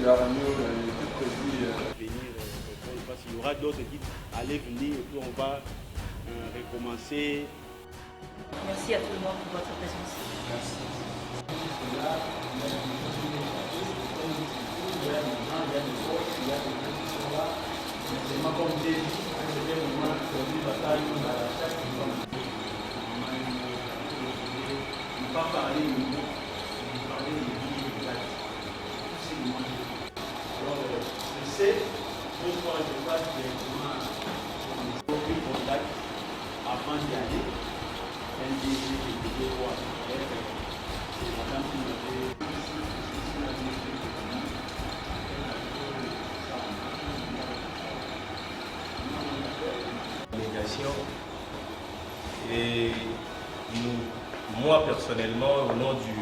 l'agneau était prévu. Parce qu'il y aura d'autres qui allaient venir et puis on va recommencer. Merci à tout le monde pour votre présence. Merci. Avant d'y aller, et moi personnellement, au nom du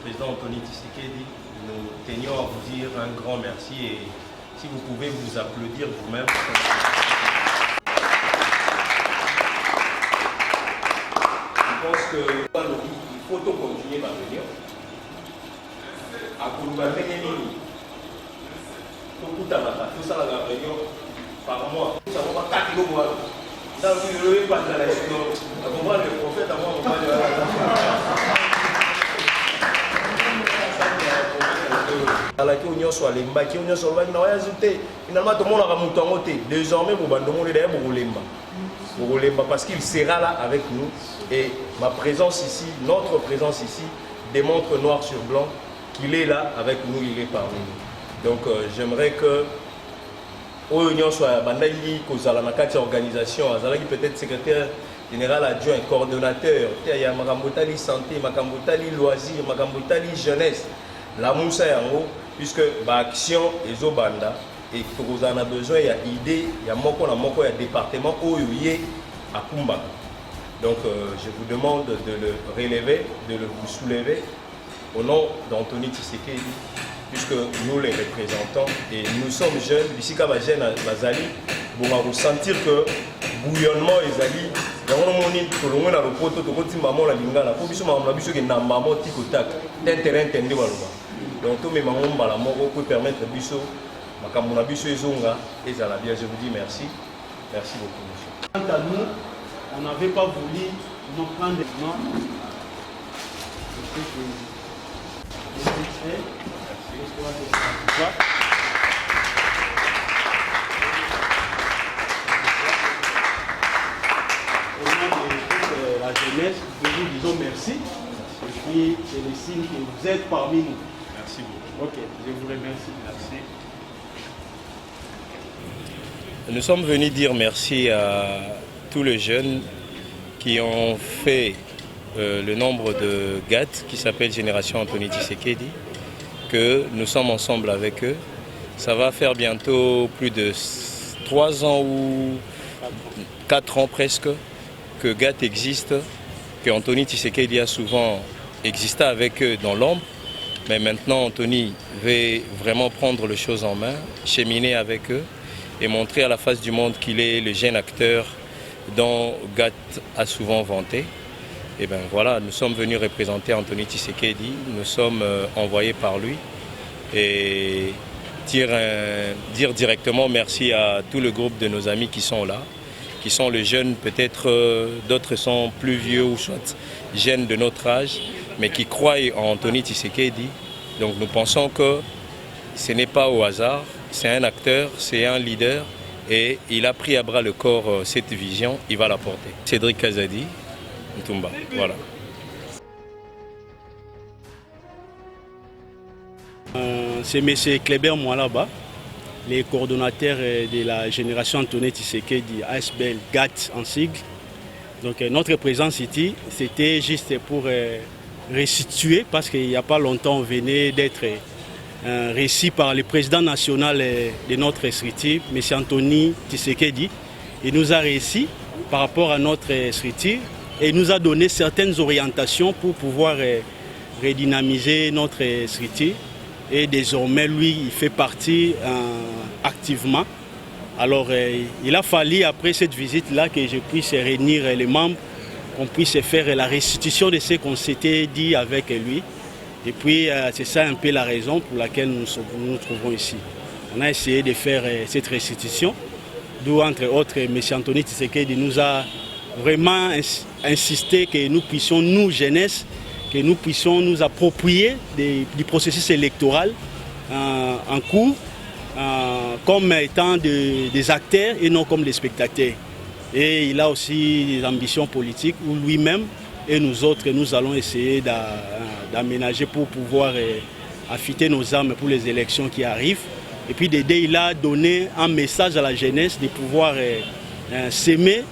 président Anthony Tshisekedi, nous tenions à vous dire un grand merci et si vous pouvez vous applaudir vous-même. Je pense qu'il faut tout continuer à venir. À Koulouba-Ménémini, tout ça la réunion par mois. Ça va pas 4 kilos. Dans le pas de la réunion. On va le prophète à moi, on va alaki nyonso alembaki nyonso alobaki na oya zute finalement tomonaka moto yango te désormais bobandomoni d'ailleurs bokolemba parce qu'il sera là avec nous et ma présence ici, notre présence ici démontre noir sur blanc qu'il est là avec nous, il est parmi nous. Donc j'aimerais que oyo nyonso bandaki kozala na kati ya organisation azalaki peut-être secrétaire général adjoint coordonnateur il y a makambo tali santé makambo tali loisir makambo tali jeunesse la moussa yango puisque ba action ezobanda et tokozala na besoin ya idée ya moko na moko ya département oyo ye akumba. Donc je vous demande de le relever, de le vous soulever au nom d'Anthony Tshisekedi puisque nous les représentons et nous sommes jeunes, d'ici qu'à ma jeune Bazali, vous allez ressentir que bouillonnement ezali yango moni tolongo na lopoto tokoti maman la lingala po biso maman biso ke na maman tikotak un terrain tendé baloba donc to me maman mbala moko peut permettre biso makambo na biso ezonga ezala bien. Je vous dis merci beaucoup monsieur. Quant à nous, on n'avait pas voulu nous prendre des noms. Au nom de la jeunesse, nous vous disons merci. Et puis c'est le signe que vous êtes parmi nous. Merci beaucoup. Ok, je vous remercie. Merci. Nous sommes venus dire merci à tous les jeunes qui ont fait le nombre de GAT qui s'appelle Génération Anthony Tshisekedi, que nous sommes ensemble avec eux. Ça va faire bientôt plus de 3 ans ou 4 ans presque que GAT existe, que Anthony Tshisekedi a souvent existé avec eux dans l'ombre. Mais maintenant Anthony veut vraiment prendre les choses en main, cheminer avec eux et montrer à la face du monde qu'il est le jeune acteur dont GAT a souvent vanté. Et bien voilà, nous sommes venus représenter Anthony Tshisekedi, nous sommes envoyés par lui et dire directement merci à tout le groupe de nos amis qui sont là, qui sont les jeunes, peut-être d'autres sont plus vieux ou soit jeunes de notre âge, mais qui croient en Anthony Tshisekedi. Donc nous pensons que ce n'est pas au hasard, c'est un acteur, c'est un leader et il a pris à bras le corps cette vision, il va la porter. Cédric Kazadi, Ntumba, voilà. C'est M. Kleber Moualaba, les coordonnateurs de la génération Anthony Tshisekedi, ASBL GAT en sigle. Donc notre présence ici, c'était juste pour restituer, parce qu'il n'y a pas longtemps, on venait d'être récit par le président national de notre structure, M. Anthony Tshisekedi. Il nous a réussi par rapport à notre structure et il nous a donné certaines orientations pour pouvoir redynamiser notre structure. Et désormais, lui, il fait partie activement. Alors, il a fallu, après cette visite-là, que je puisse réunir les membres, qu'on puisse faire la restitution de ce qu'on s'était dit avec lui. Et puis c'est ça un peu la raison pour laquelle nous nous trouvons ici. On a essayé de faire cette restitution, d'où entre autres M. Anthony Tshisekedi nous a vraiment insisté que nous puissions, nous jeunesse, que nous puissions nous approprier du processus électoral en cours comme étant des acteurs et non comme des spectateurs. Et il a aussi des ambitions politiques où lui-même et nous autres, nous allons essayer d'aménager pour pouvoir affûter nos armes pour les élections qui arrivent. Et puis d'aider, il a donné un message à la jeunesse de pouvoir s'aimer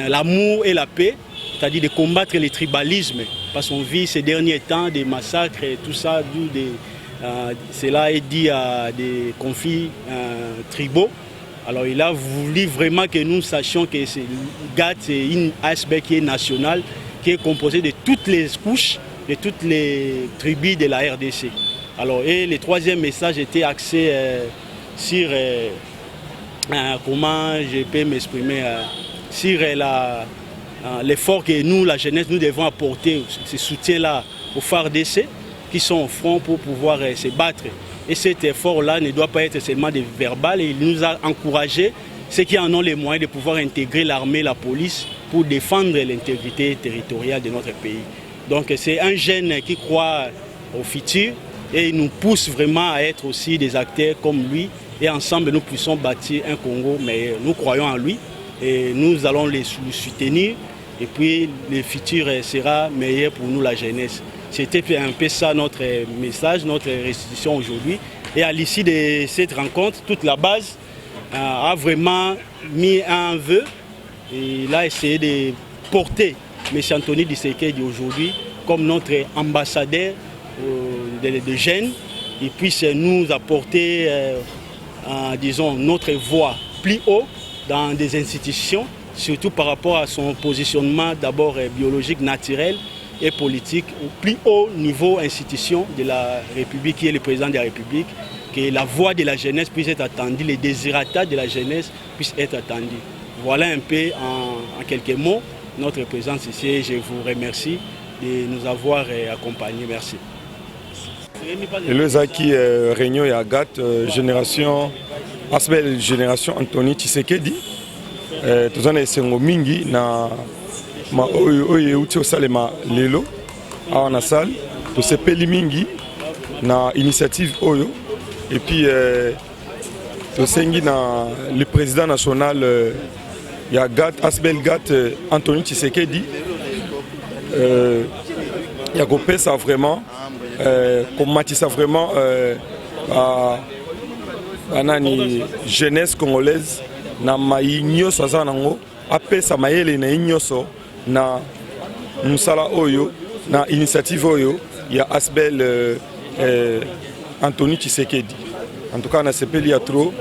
l'amour et la paix, c'est-à-dire de combattre les tribalismes. Parce qu'on vit ces derniers temps des massacres et tout ça, d'où cela est dit à des conflits tribaux. Alors il a voulu vraiment que nous sachions que GATT, c'est une ASBEL qui est nationale, qui est composée de toutes les couches, de toutes les tribus de la RDC. Alors, et le troisième message était axé sur comment je peux m'exprimer, sur l'effort que nous, la jeunesse, nous devons apporter, ce soutien-là aux FARDC qui sont au front pour pouvoir se battre. Et cet effort-là ne doit pas être seulement verbal. Il nous a encouragé, ceux qui en ont les moyens, de pouvoir intégrer l'armée, la police, pour défendre l'intégrité territoriale de notre pays. Donc c'est un jeune qui croit au futur et il nous pousse vraiment à être aussi des acteurs comme lui. Et ensemble, nous puissions bâtir un Congo meilleur. Nous croyons en lui et nous allons le soutenir. Et puis le futur sera meilleur pour nous, la jeunesse. C'était un peu ça notre message, notre restitution aujourd'hui. Et à l'issue de cette rencontre, toute la base a vraiment mis un vœu. Et il a essayé de porter M. Anthony Tshisekedi aujourd'hui comme notre ambassadeur de jeunes. Il puisse nous apporter, disons, notre voix plus haut dans des institutions, surtout par rapport à son positionnement d'abord biologique, naturel et politique, au plus haut niveau institution de la République, qui est le président de la République, que la voix de la jeunesse puisse être attendue, les désirata de la jeunesse puissent être attendus. Voilà un peu en quelques mots notre présence ici. Je vous remercie de nous avoir accompagnés. Merci. Le Zaki réunion et GATT génération ASBEL génération Anthony Tshisekedi. Tozana esengo mingi na ma oyo uti osalema lelo awa na salle tosepeli mingi na initiative oyo et puis tosengi na le président national ya GATT ASBEL GATT Anthony Tshisekedi ya kopesa vraiment komatisa vraiment banani jeunesse congolaise na mai nyonso aza nango apesa mayele na nyonso na musala oyo na initiative oyo ya ASBEL Anthony Tshisekedi. En tout cas, on a sepeli à trop.